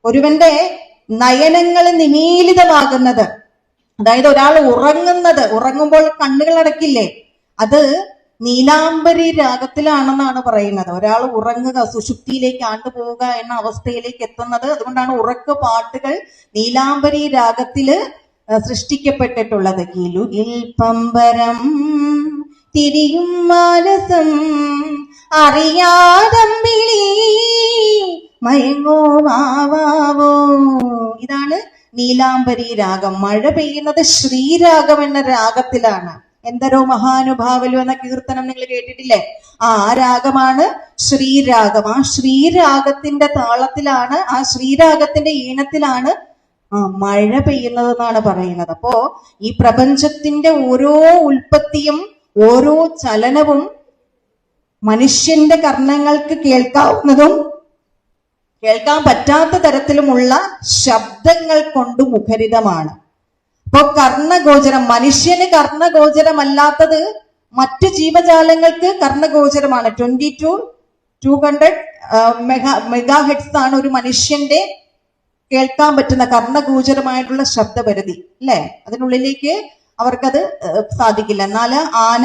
ഒരുവന്റെ നയനങ്ങൾ നിമീലിതമാകുന്നത്, അതായത് ഒരാൾ ഉറങ്ങുമ്പോൾ കണ്ണുകൾ അടക്കില്ലേ, അത് നീലാംബരി രാഗത്തിലാണെന്നാണ് പറയുന്നത്. ഒരാൾ ഉറങ്ങുക, സുഷുപ്തിയിലേക്ക് ആണ്ടുപോവുക എന്ന അവസ്ഥയിലേക്ക് എത്തുന്നത്. അതുകൊണ്ടാണ് ഉറക്ക പാട്ടുകൾ നീലാംബരി രാഗത്തില് സൃഷ്ടിക്കപ്പെട്ടിട്ടുള്ളത്. കിലുകിൽ പമ്പരം തിരിയും മാനസം അറിയാതമ്പിളി മയങ്ങോ വാവാവോ. ഇതാണ് നീലാംബരി രാഗം. മഴ പെയ്യുന്നത് ശ്രീരാഗം എന്ന രാഗത്തിലാണ്. എന്തരോ മഹാനുഭാവലു എന്ന കീർത്തനം നിങ്ങൾ കേട്ടിട്ടില്ലേ? ആ രാഗമാണ് ശ്രീരാഗം. ആ ശ്രീരാഗത്തിന്റെ താളത്തിലാണ്, ആ ശ്രീരാഗത്തിന്റെ ഈണത്തിലാണ് മഴ പെയ്യുന്നതെന്നാണ് പറയുന്നത്. അപ്പോ ഈ പ്രപഞ്ചത്തിന്റെ ഓരോ ഉൽപ്പത്തിയും ഓരോ ചലനവും മനുഷ്യന്റെ കർണങ്ങൾക്ക് കേൾക്കാവുന്നതും കേൾക്കാൻ പറ്റാത്ത തരത്തിലുമുള്ള ശബ്ദങ്ങൾ കൊണ്ട് മുഖരിതമാണ്. ഇപ്പൊ കർണഗോചരം, മനുഷ്യന് കർണഗോചരമല്ലാത്തത് മറ്റു ജീവജാലങ്ങൾക്ക് കർണഗോചരമാണ്. 2200 മെഗാഹെർട്സ് ആണ് ഒരു മനുഷ്യന്റെ കേൾക്കാൻ പറ്റുന്ന കർണഗോചരമായിട്ടുള്ള ശബ്ദപരിധി, അല്ലെ? അതിനുള്ളിലേക്ക് അവർക്കത് സാധിക്കില്ല. എന്നാൽ ആന,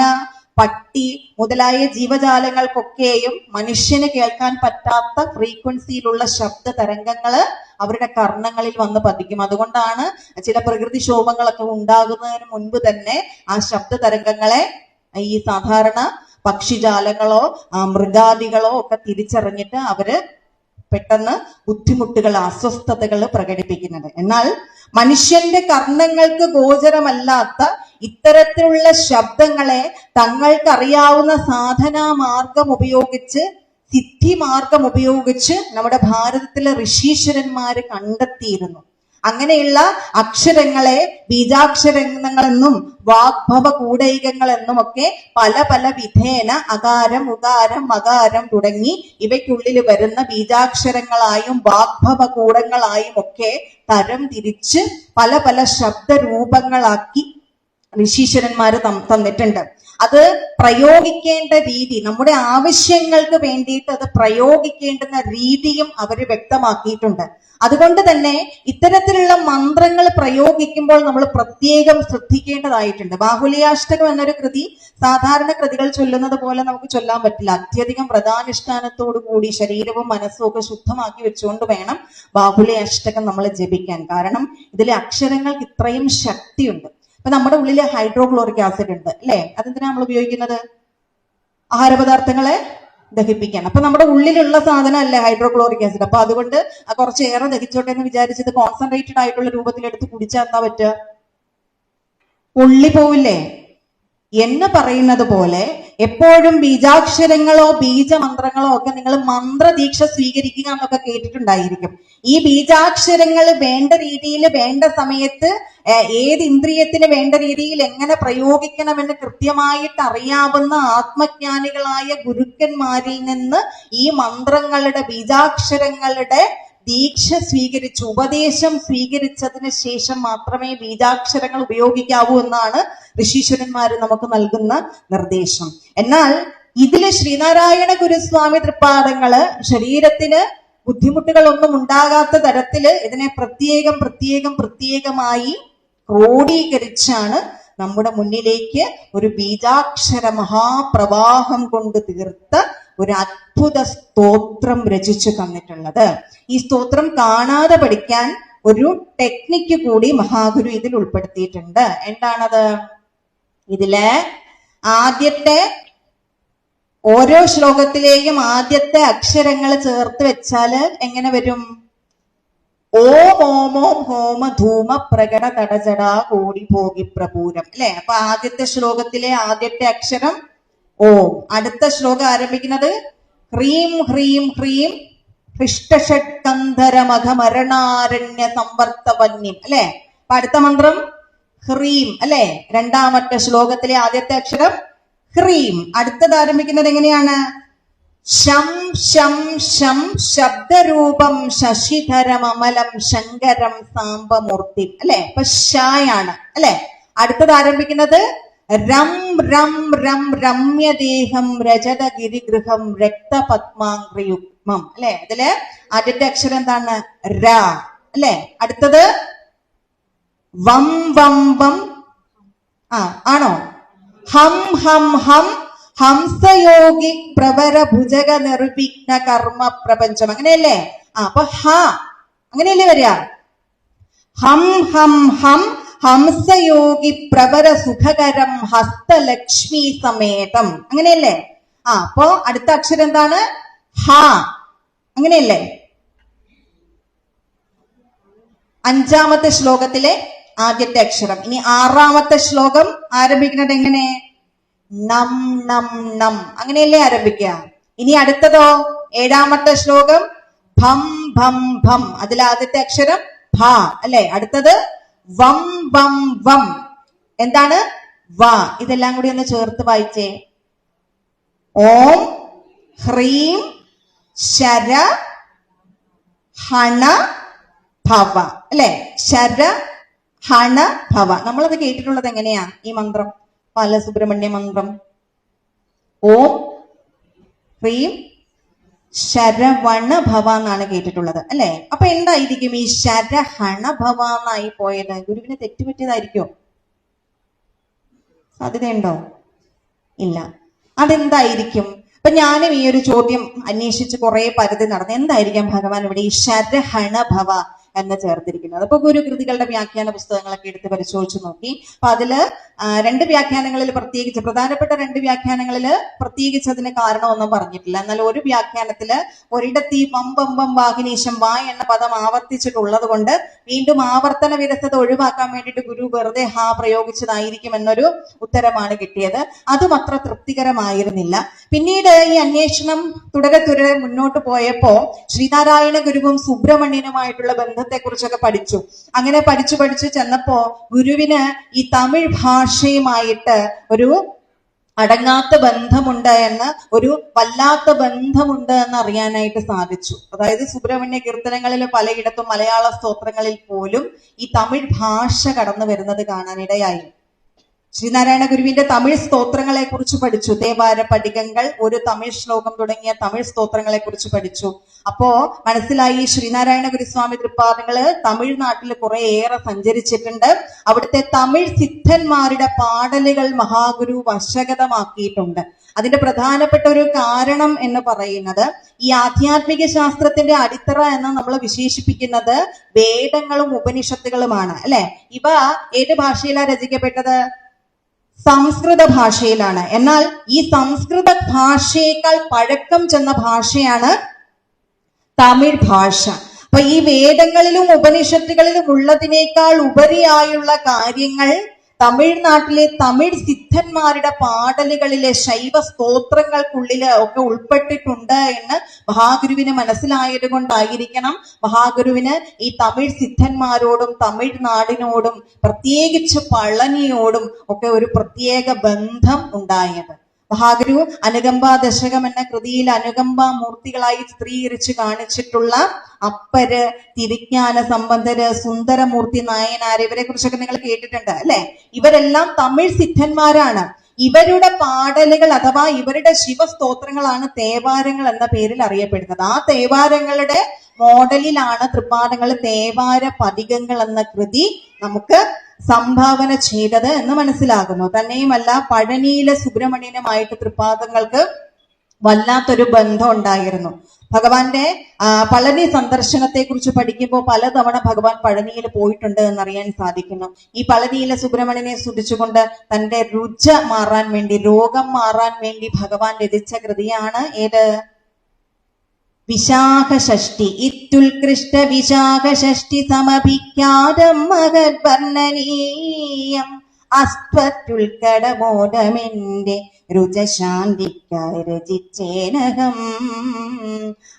പട്ടി മുതലായ ജീവജാലങ്ങൾക്കൊക്കെയും മനുഷ്യന് കേൾക്കാൻ പറ്റാത്ത ഫ്രീക്വൻസിയിലുള്ള ശബ്ദ തരംഗങ്ങള് അവരുടെ കർണങ്ങളിൽ വന്ന് പതിക്കും. അതുകൊണ്ടാണ് ചില പ്രകൃതിക്ഷോഭങ്ങളൊക്കെ ഉണ്ടാകുന്നതിന് മുൻപ് തന്നെ ആ ശബ്ദ തരംഗങ്ങളെ ഈ സാധാരണ പക്ഷിജാലങ്ങളോ മൃഗാദികളോ ഒക്കെ തിരിച്ചറിഞ്ഞിട്ട് അവര് പെട്ടെന്ന് ബുദ്ധിമുട്ടുകൾ, അസ്വസ്ഥതകൾ പ്രകടിപ്പിക്കുന്നത്. എന്നാൽ മനുഷ്യന്റെ കർണങ്ങൾക്ക് ഗോചരമല്ലാത്ത ഇത്തരത്തിലുള്ള ശബ്ദങ്ങളെ തങ്ങൾക്കറിയാവുന്ന സാധനാ മാർഗം ഉപയോഗിച്ച്, സിദ്ധി മാർഗം ഉപയോഗിച്ച് നമ്മുടെ ഭാരതത്തിലെ ഋഷീശ്വരന്മാര് കണ്ടെത്തിയിരുന്നു. അങ്ങനെയുള്ള അക്ഷരങ്ങളെ ബീജാക്ഷരങ്ങളെന്നും വാഗ്ഭവ കൂടൈകങ്ങളെന്നും ഒക്കെ പല പല വിധേന അകാരം, ഉകാരം, മകാരം തുടങ്ങി ഇവയ്ക്കുള്ളിൽ വരുന്ന ബീജാക്ഷരങ്ങളായും വാഗ്ഭവ കൂടങ്ങളായും ഒക്കെ തരം തിരിച്ച് പല പല ശബ്ദരൂപങ്ങളാക്കി ഋഷീശ്വരന്മാര് തന്നിട്ടുണ്ട്. അത് പ്രയോഗിക്കേണ്ട രീതി, നമ്മുടെ ആവശ്യങ്ങൾക്ക് വേണ്ടിയിട്ട് അത് പ്രയോഗിക്കേണ്ടുന്ന രീതിയും അവര് വ്യക്തമാക്കിയിട്ടുണ്ട്. അതുകൊണ്ട് തന്നെ ഇത്തരത്തിലുള്ള മന്ത്രങ്ങൾ പ്രയോഗിക്കുമ്പോൾ നമ്മൾ പ്രത്യേകം ശ്രദ്ധിക്കേണ്ടതായിട്ടുണ്ട്. ബാഹുല്യാഷ്ടകം എന്നൊരു കൃതി സാധാരണ കൃതികൾ ചൊല്ലുന്നത് പോലെ നമുക്ക് ചൊല്ലാൻ പറ്റില്ല. അത്യധികം വ്രതാനുഷ്ഠാനത്തോടു കൂടി ശരീരവും മനസ്സും ഒക്കെ ശുദ്ധമാക്കി വെച്ചുകൊണ്ട് വേണം ബാഹുല്യാഷ്ടകം നമ്മൾ ജപിക്കാൻ. കാരണം ഇതിലെ അക്ഷരങ്ങൾക്ക് ഇത്രയും ശക്തിയുണ്ട്. ഇപ്പൊ നമ്മുടെ ഉള്ളിൽ ഹൈഡ്രോക്ലോറിക് ആസിഡ് ഉണ്ട്, അല്ലെ? അതെന്തിനാ നമ്മൾ ഉപയോഗിക്കുന്നത്? ആഹാരപദാർത്ഥങ്ങളെ ദഹിപ്പിക്കാൻ. അപ്പൊ നമ്മുടെ ഉള്ളിലുള്ള സാധനം അല്ലേ ഹൈഡ്രോക്ലോറിക് ആസിഡ്. അപ്പൊ അതുകൊണ്ട് കുറച്ചേറെ ദഹിച്ചോട്ടെ എന്ന് വിചാരിച്ചത് കോൺസെൻട്രേറ്റഡ് ആയിട്ടുള്ള രൂപത്തിലെടുത്ത് കുടിച്ചാൽ എന്താ പറ്റുക? പൊള്ളി പോവില്ലേ എന്ന് പറയുന്നത് പോലെ എപ്പോഴും ബീജാക്ഷരങ്ങളോ ബീജമന്ത്രങ്ങളോ ഒക്കെ നിങ്ങൾ മന്ത്രദീക്ഷ സ്വീകരിക്കുക എന്നൊക്കെ കേട്ടിട്ടുണ്ടായിരിക്കും. ഈ ബീജാക്ഷരങ്ങൾ വേണ്ട രീതിയിൽ, വേണ്ട സമയത്ത്, ഏത് ഇന്ദ്രിയത്തിന് വേണ്ട രീതിയിൽ എങ്ങനെ പ്രയോഗിക്കണമെന്ന് കൃത്യമായിട്ട് അറിയാവുന്ന ആത്മജ്ഞാനികളായ ഗുരുക്കന്മാരിൽ നിന്ന് ഈ മന്ത്രങ്ങളുടെ, ബീജാക്ഷരങ്ങളുടെ ദീക്ഷ സ്വീകരിച്ച്, ഉപദേശം സ്വീകരിച്ചതിന് ശേഷം മാത്രമേ ബീജാക്ഷരങ്ങൾ ഉപയോഗിക്കാവൂ എന്നാണ് ഋഷീശ്വരന്മാര് നമുക്ക് നൽകുന്ന നിർദ്ദേശം. എന്നാൽ ഇതില് ശ്രീനാരായണ ഗുരുസ്വാമി തൃപ്പാദങ്ങള് ശരീരത്തിന് ബുദ്ധിമുട്ടുകളൊന്നും ഉണ്ടാകാത്ത തരത്തില് ഇതിനെ പ്രത്യേകമായി ക്രോഡീകരിച്ചാണ് നമ്മുടെ മുന്നിലേക്ക് ഒരു ബീജാക്ഷര മഹാപ്രവാഹം കൊണ്ട് തീർത്ത ഒരു അത്ഭുത സ്തോത്രം രചിച്ചു തന്നിട്ടുള്ളത്. ഈ സ്തോത്രം കാണാതെ പഠിക്കാൻ ഒരു ടെക്നിക്ക് കൂടി മഹാഗുരു ഇതിൽ ഉൾപ്പെടുത്തിയിട്ടുണ്ട്. എന്താണത്? ഇതില് ആദ്യത്തെ ഓരോ ശ്ലോകത്തിലെയും ആദ്യത്തെ അക്ഷരങ്ങൾ ചേർത്ത് വെച്ചാല് എങ്ങനെ വരും? ഓം ഓമോം ഹോമ ധൂമ പ്രകട തടജടാ കോടി ഭോഗി പ്രപൂരം, അല്ലെ? അപ്പൊ ആദ്യത്തെ ശ്ലോകത്തിലെ ആദ്യത്തെ അക്ഷരം ഓം. അടുത്ത ശ്ലോകം ആരംഭിക്കുന്നത് ഹ്രീം ഹ്രീം ഹ്രീം ഹൃഷ്ടഷഡ്കന്ധരമഘമരണാരണ്യ സംവർത്തവന്യം, അല്ലെ? അപ്പൊ അടുത്ത മന്ത്രം ഹ്രീം, അല്ലെ? രണ്ടാമത്തെ ശ്ലോകത്തിലെ ആദ്യത്തെ അക്ഷരം ഹ്രീം. അടുത്തത് ആരംഭിക്കുന്നത് എങ്ങനെയാണ്? ശം ശം ശം ശബ്ദരൂപം ശശിധരമമലം ശങ്കരം സാംബമൂർത്തി, അല്ലെ? അപ്പൊ ഷായാണ്, അല്ലെ? അടുത്തത് ആരംഭിക്കുന്നത് രം രം രം രമ്യദേഹം രജതഗിരിഗൃഹം രക്തപത്മാംഗ്രിയുഗ്മം അല്ലെ. അതില് ആദ്യത്തെ അക്ഷരം എന്താണ്? ര അല്ലെ. അടുത്തത് വം വം വം ആണോ? ഹം ഹം ഹം ഹംസയോഗി പ്രവര ഭുജക നിർവിഘ്ന കർമ്മ പ്രപഞ്ചം അങ്ങനെയല്ലേ? അപ്പൊ ഹ അങ്ങനെയല്ലേ വരിക? ഹം ഹം ഹം ഹംസയോഗി പ്രവര സുഖകരം ഹസ്തലക്ഷ്മി സമേതം അങ്ങനെയല്ലേ? അപ്പോ അടുത്ത അക്ഷരം എന്താണ്? ഹ അങ്ങനെയല്ലേ? അഞ്ചാമത്തെ ശ്ലോകത്തിലെ ആദ്യത്തെ അക്ഷരം. ഇനി ആറാമത്തെ ശ്ലോകം ആരംഭിക്കുന്നത് എങ്ങനെ? നം നം നം അങ്ങനെയല്ലേ ആരംഭിക്കുക? ഇനി അടുത്തതോ ഏഴാമത്തെ ശ്ലോകം ഭം ഭം ഭം. അതിൽ ആദ്യത്തെ അക്ഷരം ഭ അല്ലെ. അടുത്തത് വം വം വം. എന്താണ്? വ. ഇതെല്ലാം കൂടി ഒന്ന് ചേർത്ത് വായിച്ചേ. ഓം ഹ്രീം ശര ഹണ ഭവ അല്ലെ. ശര ഹണ ഭവ. നമ്മളത് കേട്ടിട്ടുള്ളത് എങ്ങനെയാ? ഈ മന്ത്രം ബാലസുബ്രഹ്മണ്യ മന്ത്രം ഓം ഹ്രീം ശരവണ ഭവ എന്നാണ് കേട്ടിട്ടുള്ളത് അല്ലെ. അപ്പൊ എന്തായിരിക്കും ഈ ശരഹണ ഭവ എന്നായി പോയത്? ഗുരുവിന് തെറ്റുപറ്റിയതായിരിക്കോ? സാധ്യതയുണ്ടോ? ഇല്ല. അതെന്തായിരിക്കും? അപ്പൊ ഞാനും ഈ ഒരു ചോദ്യം അന്വേഷിച്ച് കുറെ പരിധി നടന്നു. എന്തായിരിക്കാം ഭഗവാൻ ഇവിടെ ഈ ശരഹണ ഭവ എന്ന് ചേർത്തിരിക്കുന്നത്? അപ്പൊ ഗുരു കൃതികളുടെ വ്യാഖ്യാന പുസ്തകങ്ങളൊക്കെ എടുത്ത് പരിശോധിച്ചു നോക്കി. അപ്പൊ അതില് രണ്ട് വ്യാഖ്യാനങ്ങളിൽ പ്രത്യേകിച്ച് പ്രധാനപ്പെട്ട രണ്ട് വ്യാഖ്യാനങ്ങളിൽ പ്രത്യേകിച്ച് അതിന് കാരണമൊന്നും പറഞ്ഞിട്ടില്ല. എന്നാൽ ഒരു വ്യാഖ്യാനത്തില് ഒരിടത്ത് ഈ വം വം വം വാഹിനീശം വാ എന്ന പദം ആവർത്തിച്ചിട്ടുള്ളത് കൊണ്ട് വീണ്ടും ആവർത്തന വിരസത ഒഴിവാക്കാൻ വേണ്ടിയിട്ട് ഗുരു വെറുതെ ഹാ പ്രയോഗിച്ചതായിരിക്കും എന്നൊരു ഉത്തരമാണ് കിട്ടിയത്. അതും അത്ര തൃപ്തികരമായിരുന്നില്ല. പിന്നീട് ഈ അന്വേഷണം തുടരെ മുന്നോട്ട് പോയപ്പോ ശ്രീനാരായണ ഗുരുവും സുബ്രഹ്മണ്യനുമായിട്ടുള്ള ബന്ധത്തെ കുറിച്ചൊക്കെ പഠിച്ചു. അങ്ങനെ പഠിച്ചു ചെന്നപ്പോ ഗുരുവിന് ഈ തമിഴ് ഭാഷയുമായിട്ട് ഒരു അടങ്ങാത്ത ബന്ധമുണ്ട് എന്ന്, ഒരു വല്ലാത്ത ബന്ധമുണ്ട് എന്ന് അറിയാനായിട്ട് സാധിച്ചു. അതായത് സുബ്രഹ്മണ്യ കീർത്തനങ്ങളിൽ പലയിടത്തും മലയാള സ്തോത്രങ്ങളിൽ പോലും ഈ തമിഴ് ഭാഷ കടന്നു വരുന്നത് കാണാനിടയായി. ശ്രീനാരായണ ഗുരുവിന്റെ തമിഴ് സ്തോത്രങ്ങളെ കുറിച്ച് പഠിച്ചു. തേവാര പടികങ്ങൾ, ഒരു തമിഴ് ശ്ലോകം തുടങ്ങിയ തമിഴ് സ്തോത്രങ്ങളെ കുറിച്ച് പഠിച്ചു. അപ്പോ മനസ്സിലായി ശ്രീനാരായണ ഗുരുസ്വാമി തൃപ്പാദങ്ങള് തമിഴ്നാട്ടിൽ കുറെയേറെ സഞ്ചരിച്ചിട്ടുണ്ട്. അവിടുത്തെ തമിഴ് സിദ്ധന്മാരുടെ പാടലുകൾ മഹാഗുരു വശഗതമാക്കിയിട്ടുണ്ട്. അതിന്റെ പ്രധാനപ്പെട്ട ഒരു കാരണം എന്ന് പറയുന്നത് ഈ ആധ്യാത്മിക ശാസ്ത്രത്തിന്റെ അടിത്തറ എന്ന് നമ്മൾ വിശേഷിപ്പിക്കുന്നത് വേദങ്ങളും ഉപനിഷത്തുകളുമാണ് അല്ലെ. ഇവ ഏത് ഭാഷയിലാണ് രചിക്കപ്പെട്ടത്? സംസ്കൃത ഭാഷയിലാണ്. എന്നാൽ ഈ സംസ്കൃത ഭാഷയേക്കാൾ പഴക്കം ചെന്ന ഭാഷയാണ് തമിഴ് ഭാഷ. അപ്പൊ ഈ വേദങ്ങളിലും ഉപനിഷത്തുകളിലും ഉള്ളതിനേക്കാൾ ഉപരിയായുള്ള കാര്യങ്ങൾ തമിഴ്നാട്ടിലെ തമിഴ് സിദ്ധന്മാരുടെ പാടലുകളിലെ ശൈവ സ്തോത്രങ്ങൾക്കുള്ളില് ഒക്കെ ഉൾപ്പെട്ടിട്ടുണ്ട് എന്ന് മഹാഗുരുവിന് മനസ്സിലായത് കൊണ്ടായിരിക്കണം മഹാഗുരുവിന് ഈ തമിഴ് സിദ്ധന്മാരോടും തമിഴ്നാടിനോടും പ്രത്യേകിച്ച് പളനിയോടും ഒക്കെ ഒരു പ്രത്യേക ബന്ധം ഉണ്ടായത്. മഹാഗുരു അനുകമ്പാ ദശകം എന്ന കൃതിയിൽ അനുകമ്പാ മൂർത്തികളായി ചിത്രീകരിച്ച് കാണിച്ചിട്ടുള്ള അപ്പര്, തിരിജ്ഞാന സംബന്ധര്, സുന്ദരമൂർത്തി നായനാര്, ഇവരെ കുറിച്ചൊക്കെ നിങ്ങൾ കേട്ടിട്ടുണ്ട് അല്ലെ. ഇവരെല്ലാം തമിഴ് സിദ്ധന്മാരാണ്. ഇവരുടെ പാടലുകൾ അഥവാ ഇവരുടെ ശിവസ്തോത്രങ്ങളാണ് തേവാരങ്ങൾ എന്ന പേരിൽ അറിയപ്പെടുന്നത്. ആ തേവാരങ്ങളുടെ മോഡലിലാണ് തൃപ്പാദങ്ങൾ തേവാര പതികങ്ങൾ എന്ന കൃതി നമുക്ക് സംഭാവന ചെയ്തത് എന്ന് മനസ്സിലാകുന്നു. തന്നെയുമല്ല പഴനിയിലെ സുബ്രഹ്മണ്യനുമായിട്ട് തൃപ്പാദങ്ങൾക്ക് വല്ലാത്തൊരു ബന്ധം ഉണ്ടായിരുന്നു. ഭഗവാന്റെ പളനി സന്ദർശനത്തെ കുറിച്ച് പഠിക്കുമ്പോൾ പലതവണ ഭഗവാൻ പഴനിയിൽ പോയിട്ടുണ്ട് എന്നറിയാൻ സാധിക്കുന്നു. ഈ പളനിയിലെ സുബ്രഹ്മണ്യനെ സ്തുതിച്ചുകൊണ്ട് തന്റെ രുച മാറാൻ വേണ്ടി, രോഗം മാറാൻ വേണ്ടി ഭഗവാൻ രചിച്ച കൃതിയാണ് ഏത്? വിശാഖ ഷഷ്ടി. ഇത്യുൽകൃഷ്ട വിശാഖ ഷഷ്ടി സമഭിഖ്യാതം മഹദ്വർണ്ണനീയം അസ്ത്വത്യുൽക്കടമോദമെന്റെ രുചശാന്തിക്കായി രചിച്ചേനകം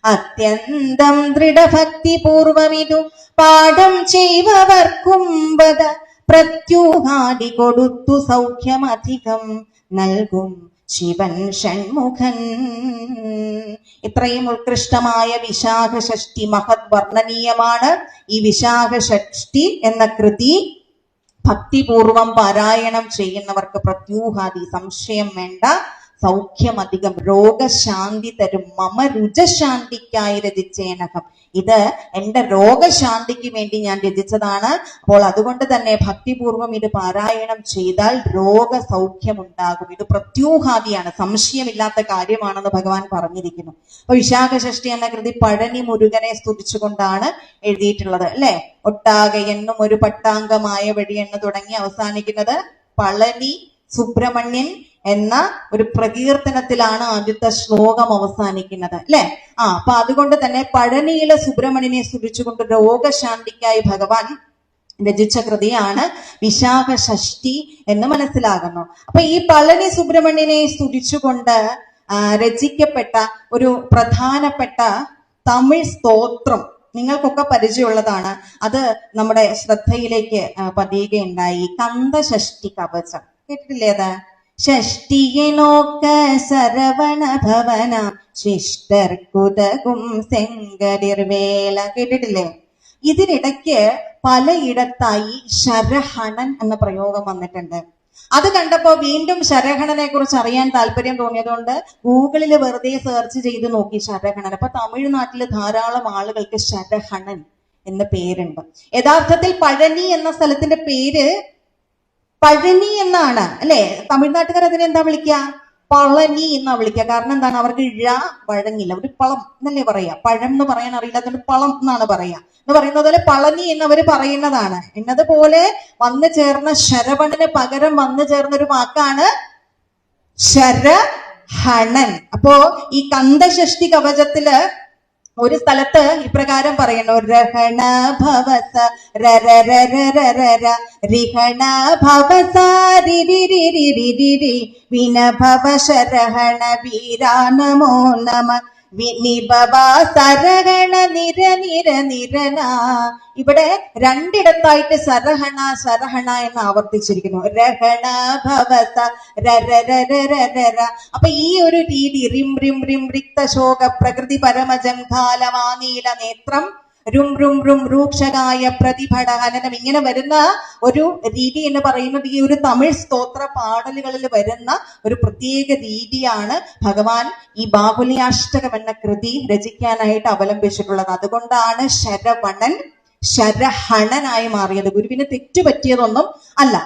അത്യന്തം ദൃഢഭക്തിപൂർവമിതു പാഠം ചെയ്വവർക്കും വദ പ്രത്യൂഹാദി കൊടുത്തു സൗഖ്യമധികം നൽകും ശിവൻ ഷൺമുഖൻ. ഇത്രയും ഉത്കൃഷ്ടമായ വിശാഖ ഷഷ്ടി മഹത് വർണ്ണനീയമാണ്. ഈ വിശാഖ ഷഷ്ടി എന്ന കൃതി ഭക്തിപൂർവം പാരായണം ചെയ്യുന്നവർക്ക് പ്രത്യൂഹാദി, സംശയം വേണ്ട, സൗഖ്യം അധികം, രോഗശാന്തി തരും. മമ രുജശാന്തിക്കായി രചിച്ചേനകം, ഇത് എന്റെ രോഗശാന്തിക്ക് വേണ്ടി ഞാൻ രചിച്ചതാണ്. അപ്പോൾ അതുകൊണ്ട് തന്നെ ഭക്തിപൂർവം ഇത് പാരായണം ചെയ്താൽ രോഗസൗഖ്യം ഉണ്ടാകും. ഇത് പ്രത്യൂഹാദിയാണ്, സംശയമില്ലാത്ത കാര്യമാണെന്ന് ഭഗവാൻ പറഞ്ഞിരിക്കുന്നു. അപ്പൊ വിശാഖ ഷഷ്ടി എന്ന കൃതി പഴനി മുരുകനെ സ്തുതിച്ചുകൊണ്ടാണ് എഴുതിയിട്ടുള്ളത് അല്ലെ. ഒട്ടാകെ എന്നും ഒരു പട്ടാംഗമായ വഴി എന്ന് തുടങ്ങി അവസാനിക്കുന്നത് പളനി സുബ്രഹ്മണ്യൻ എന്ന ഒരു പ്രകീർത്തനത്തിലാണ് ആദ്യത്തെ ശ്ലോകം അവസാനിക്കുന്നത് അല്ലെ. അപ്പൊ അതുകൊണ്ട് തന്നെ പഴനിയിലെ സുബ്രഹ്മണ്യനെ സ്തുതിച്ചുകൊണ്ട് രോഗശാന്തിക്കായി ഭഗവാൻ രചിച്ച കൃതിയാണ് വിശാഖ ഷഷ്ടി എന്ന് മനസ്സിലാകുന്നു. അപ്പൊ ഈ പളനി സുബ്രഹ്മണ്യനെ സ്തുതിച്ചുകൊണ്ട് രചിക്കപ്പെട്ട ഒരു പ്രധാനപ്പെട്ട തമിഴ് സ്തോത്രം നിങ്ങൾക്കൊക്കെ പരിചയമുള്ളതാണ്. അത് നമ്മുടെ ശ്രദ്ധയിലേക്ക് പതിയുകയുണ്ടായി. കന്ദഷഷ്ടി കവചം കേട്ടിട്ടില്ലേ? അത് ഷഷ്ടിയെ നോക്ക സരവണ ഭവന ശിഷ്ടർ കുതകും സെങ്കടിർവേല കേട്ടിട്ടില്ലേ? ഇതിനിടയ്ക്ക് പലയിടത്തായി ശരഹണൻ എന്ന പ്രയോഗം വന്നിട്ടുണ്ട്. അത് കണ്ടപ്പോ വീണ്ടും ശരഹണനെ കുറിച്ച് അറിയാൻ താല്പര്യം തോന്നിയതുകൊണ്ട് ഗൂഗിളിൽ വെറുതെ സെർച്ച് ചെയ്ത് നോക്കി ശരഹണൻ. അപ്പൊ തമിഴ്നാട്ടില് ധാരാളം ആളുകൾക്ക് ശരഹണൻ എന്ന പേരുണ്ട്. യഥാർത്ഥത്തിൽ പഴനി എന്ന സ്ഥലത്തിന്റെ പേര് പഴനി എന്നാണ് അല്ലെ. തമിഴ്നാട്ടുകാർ അതിനെ എന്താ വിളിക്കുക? പളനി എന്നാ വിളിക്കുക. കാരണം എന്താണ്? അവർക്ക് വഴങ്ങില്ല, ഒരു പളം എന്നല്ലേ പറയാ. പഴം എന്ന് പറയാൻ അറിയില്ലാത്തതുകൊണ്ട് പളം എന്നാണ് പറയാ. എന്ന് പറയുന്നത് പോലെ പളനി എന്നവര് പറയുന്നതാണ്. എന്നതുപോലെ വന്നു ചേർന്ന ശരവണന് പകരം വന്നു ചേർന്ന ഒരു വാക്കാണ് ശരഹണൻ. അപ്പോ ഈ കന്ദഷഷ്ടി കവചത്തില് ഒരു സ്ഥലത്ത് ഇപ്രകാരം പറയുന്നു: രഹണ ഭവസ റിഹണ ഭവസ വിനഭവ ശരഹണ വീരാ നമോ നമ സരഹണ നിര നിര നിരന. ഇവിടെ രണ്ടിടത്തായിട്ട് സരഹണ സരഹണ എന്ന് ആവർത്തിച്ചിരിക്കുന്നു. രഹണ ഭവസ രര. അപ്പൊ ഈ ഒരു രീതി റിം റിം റിം റിക്തശോക പ്രകൃതി പരമജം കാലമാനീല നേത്രം രും രും രും രൂക്ഷകായ പ്രതിഭടഹനനം, ഇങ്ങനെ വരുന്ന ഒരു രീതി എന്ന് പറയുന്നത് ഈ ഒരു തമിഴ് സ്തോത്ര പാടലുകളിൽ വരുന്ന ഒരു പ്രത്യേക രീതിയാണ് ഭഗവാൻ ഈ ബാഹുല്യാഷ്ടകം എന്ന കൃതി രചിക്കാനായിട്ട് അവലംബിച്ചിട്ടുള്ളത്. അതുകൊണ്ടാണ് ശരവണൻ ശരഹണനായി മാറിയത്. ഗുരുവിന് തെറ്റുപറ്റിയതൊന്നും അല്ല.